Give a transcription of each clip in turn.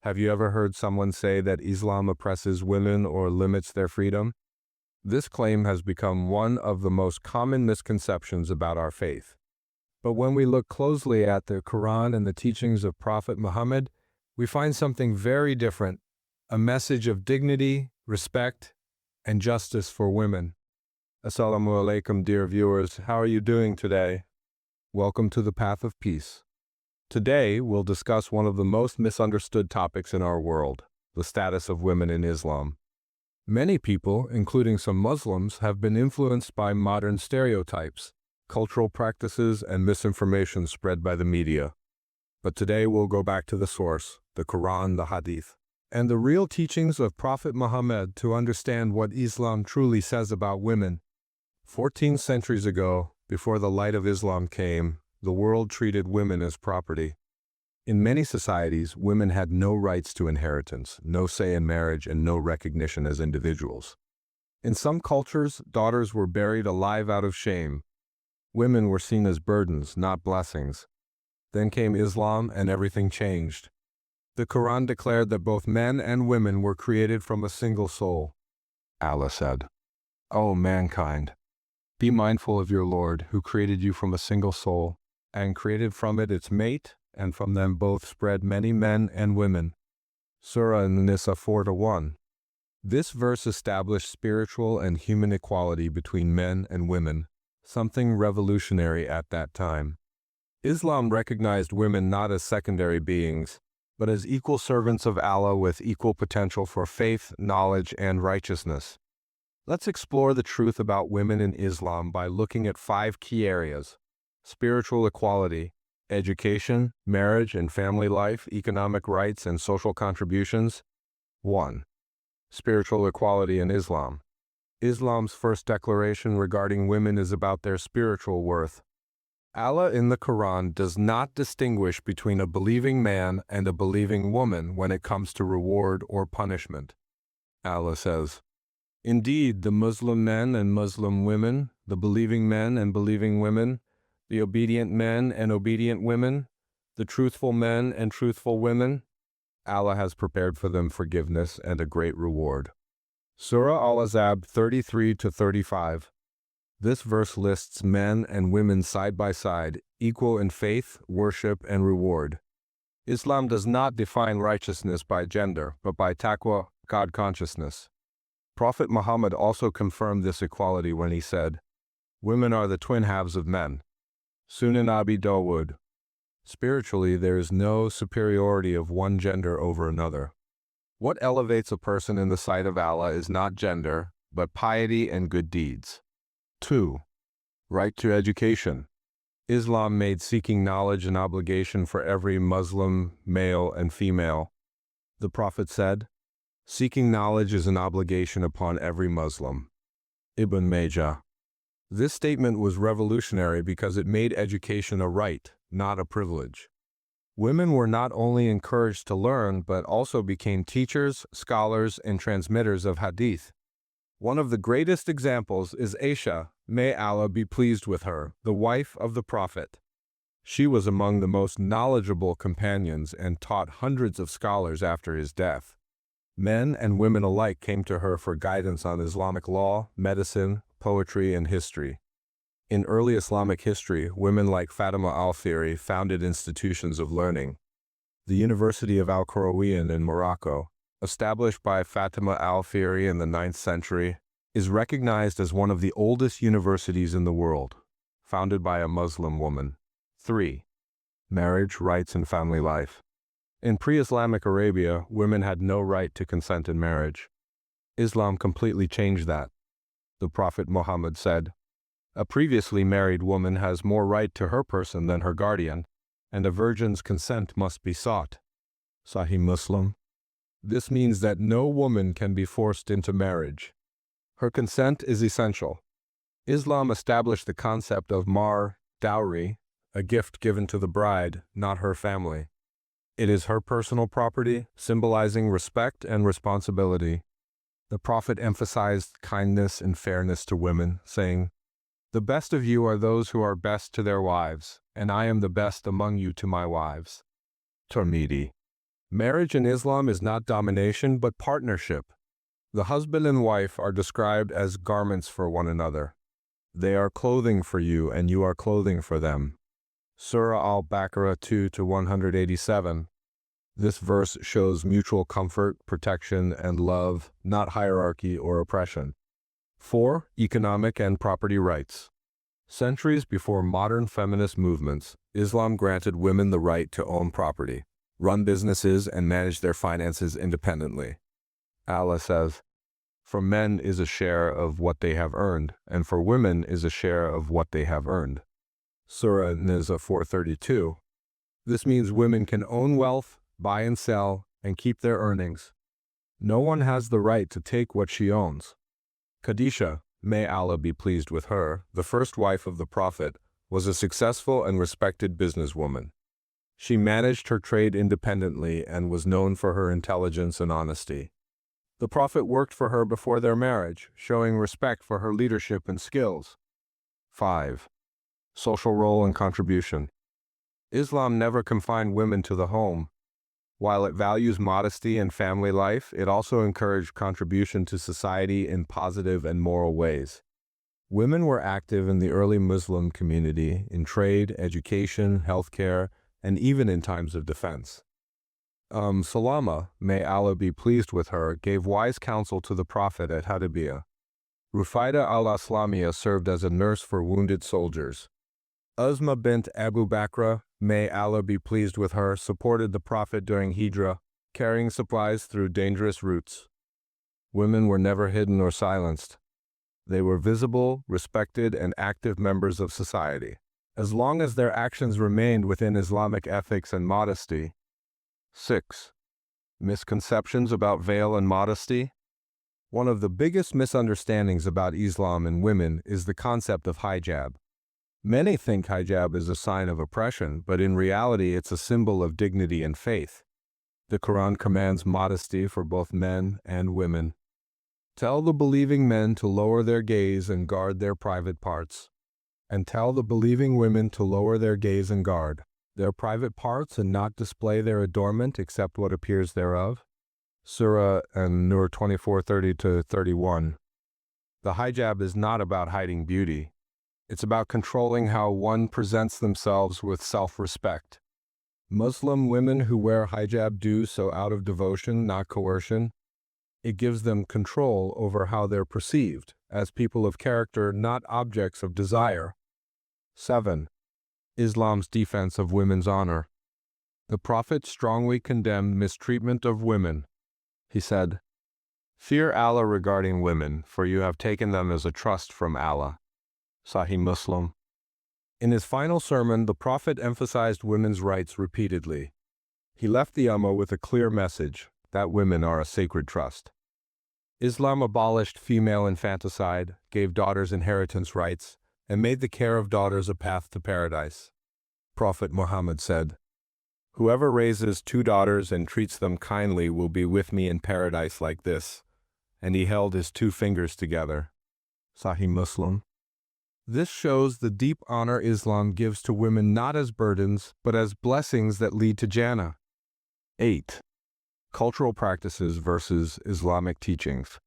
Have you ever heard someone say that Islam oppresses women or limits their freedom? This claim has become one of the most common misconceptions about our faith. But when we look closely at the Quran and the teachings of Prophet Muhammad, we find something very different, a message of dignity, respect, and justice for women. Assalamu alaikum, dear viewers. How are you doing today? Welcome to the Path of Peace. Today, we'll discuss one of the most misunderstood topics in our world, the status of women in Islam. Many people, including some Muslims, have been influenced by modern stereotypes, cultural practices, and misinformation spread by the media. But today we'll go back to the source, the Quran, the Hadith, and the real teachings of Prophet Muhammad to understand what Islam truly says about women. 14 centuries ago, before the light of Islam came, the world treated women as property. In many societies, women had no rights to inheritance, no say in marriage, and no recognition as individuals. In some cultures, daughters were buried alive out of shame. Women were seen as burdens, not blessings. Then came Islam, and everything changed. The Quran declared that both men and women were created from a single soul. Allah said, "O mankind, be mindful of your Lord, who created you from a single soul, and created from it its mate, and from them both spread many men and women." Surah An-Nisa 4-1. This verse established spiritual and human equality between men and women, something revolutionary at that time. Islam recognized women not as secondary beings, but as equal servants of Allah with equal potential for faith, knowledge, and righteousness. Let's explore the truth about women in Islam by looking at 5 key areas: spiritual equality, education, marriage and family life, economic rights, and social contributions. 1. Spiritual equality in Islam. Islam's first declaration regarding women is about their spiritual worth. Allah in the Quran does not distinguish between a believing man and a believing woman when it comes to reward or punishment. Allah says, "Indeed, the Muslim men and Muslim women, the believing men and believing women, the obedient men and obedient women, the truthful men and truthful women, Allah has prepared for them forgiveness and a great reward." Surah Al-Ahzab 33-35. This verse lists men and women side by side, equal in faith, worship, and reward. Islam does not define righteousness by gender, but by taqwa, God consciousness. Prophet Muhammad also confirmed this equality when he said, "Women are the twin halves of men." Sunan Abi Dawud. Spiritually, there is no superiority of one gender over another. What elevates a person in the sight of Allah is not gender, but piety and good deeds. 2. Right to education. Islam made seeking knowledge an obligation for every Muslim, male and female. The Prophet said, "Seeking knowledge is an obligation upon every Muslim." Ibn Majah. This statement was revolutionary because it made education a right, not a privilege. Women were not only encouraged to learn, but also became teachers, scholars, and transmitters of hadith. One of the greatest examples is Aisha, may Allah be pleased with her, the wife of the Prophet. She was among the most knowledgeable companions and taught hundreds of scholars after his death. Men and women alike came to her for guidance on Islamic law, medicine, poetry, and history. In early Islamic history, women like Fatima al-Thiri founded institutions of learning. The University of Al-Qarawiyyin in Morocco, established by Fatima al-Thiri in the 9th century, is recognized as one of the oldest universities in the world, founded by a Muslim woman. 3. Marriage, rights, and family life. In pre-Islamic Arabia, women had no right to consent in marriage. Islam completely changed that. The Prophet Muhammad said, "A previously married woman has more right to her person than her guardian, and a virgin's consent must be sought." Sahih Muslim. This means that no woman can be forced into marriage. Her consent is essential. Islam established the concept of mahr, dowry, a gift given to the bride, not her family. It is her personal property, symbolizing respect and responsibility. The Prophet emphasized kindness and fairness to women, saying, "The best of you are those who are best to their wives, and I am the best among you to my wives." Tirmidhi. Marriage in Islam is not domination but partnership. The husband and wife are described as garments for one another. They are clothing for you and you are clothing for them. Surah Al-Baqarah 2-187. This verse shows mutual comfort, protection, and love, not hierarchy or oppression. 4. Economic and property rights. Centuries before modern feminist movements, Islam granted women the right to own property, run businesses, and manage their finances independently. Allah says, "For men is a share of what they have earned, and for women is a share of what they have earned." Surah Nisa 4:32. This means women can own wealth, buy and sell, and keep their earnings. No one has the right to take what she owns. Khadijah, may Allah be pleased with her, the first wife of the Prophet, was a successful and respected businesswoman. She managed her trade independently and was known for her intelligence and honesty. The Prophet worked for her before their marriage, showing respect for her leadership and skills. 5. Social role and contribution. Islam never confined women to the home. While it values modesty and family life, it also encouraged contribution to society in positive and moral ways. Women were active in the early Muslim community in trade, education, healthcare, and even in times of defense. Salama, may Allah be pleased with her, gave wise counsel to the Prophet at Hudaybiyah. Rufaida al-Aslamiyah served as a nurse for wounded soldiers. Uzma bint Abu Bakr, may Allah be pleased with her, supported the Prophet during Hijrah, carrying supplies through dangerous routes. Women were never hidden or silenced. They were visible, respected, and active members of society, as long as their actions remained within Islamic ethics and modesty. 6. Misconceptions about veil and modesty. One of the biggest misunderstandings about Islam and women is the concept of hijab. Many think hijab is a sign of oppression, but in reality it's a symbol of dignity and faith. The Quran commands modesty for both men and women. Tell the believing men to lower their gaze and guard their private parts. And tell the believing women to lower their gaze and guard their private parts and not display their adornment except what appears thereof. Surah An-Nur 24:30-31. The hijab is not about hiding beauty. It's about controlling how one presents themselves with self-respect. Muslim women who wear hijab do so out of devotion, not coercion. It gives them control over how they're perceived, as people of character, not objects of desire. 7. Islam's defense of women's honor. The Prophet strongly condemned mistreatment of women. He said, "Fear Allah regarding women, for you have taken them as a trust from Allah." Sahih Muslim. In his final sermon, the Prophet emphasized women's rights repeatedly. He left the Ummah with a clear message that women are a sacred trust. Islam abolished female infanticide, gave daughters inheritance rights, and made the care of daughters a path to paradise. Prophet Muhammad said, "Whoever raises 2 daughters and treats them kindly will be with me in paradise like this." And he held his 2 fingers together. Sahih Muslim. This shows the deep honor Islam gives to women not as burdens, but as blessings that lead to Jannah. 8. Cultural practices versus Islamic teachings.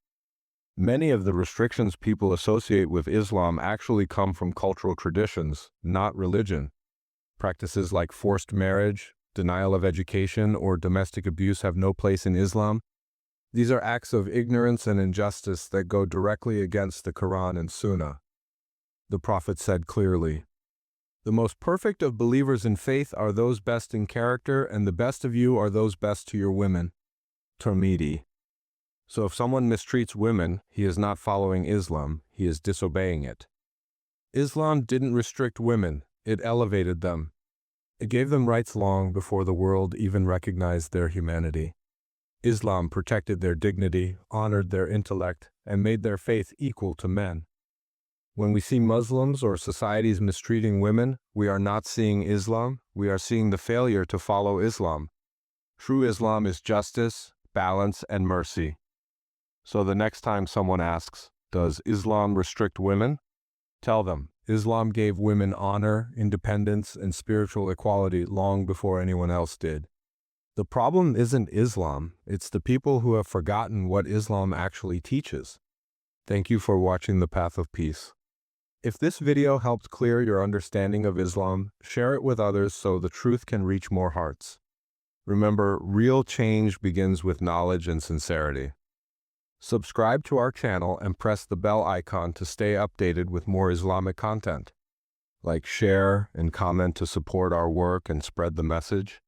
Many of the restrictions people associate with Islam actually come from cultural traditions, not religion. Practices like forced marriage, denial of education, or domestic abuse have no place in Islam. These are acts of ignorance and injustice that go directly against the Quran and Sunnah. The Prophet said clearly, "The most perfect of believers in faith are those best in character, and the best of you are those best to your women." Tirmidhi. So if someone mistreats women, he is not following Islam, he is disobeying it. Islam didn't restrict women, it elevated them. It gave them rights long before the world even recognized their humanity. Islam protected their dignity, honored their intellect, and made their faith equal to men. When we see Muslims or societies mistreating women, we are not seeing Islam, we are seeing the failure to follow Islam. True Islam is justice, balance, and mercy. So the next time someone asks, "Does Islam restrict women?" tell them, Islam gave women honor, independence, and spiritual equality long before anyone else did. The problem isn't Islam, it's the people who have forgotten what Islam actually teaches. Thank you for watching The Path of Peace. If this video helped clear your understanding of Islam, share it with others so the truth can reach more hearts. Remember, real change begins with knowledge and sincerity. Subscribe to our channel and press the bell icon to stay updated with more Islamic content. Like, share, and comment to support our work and spread the message.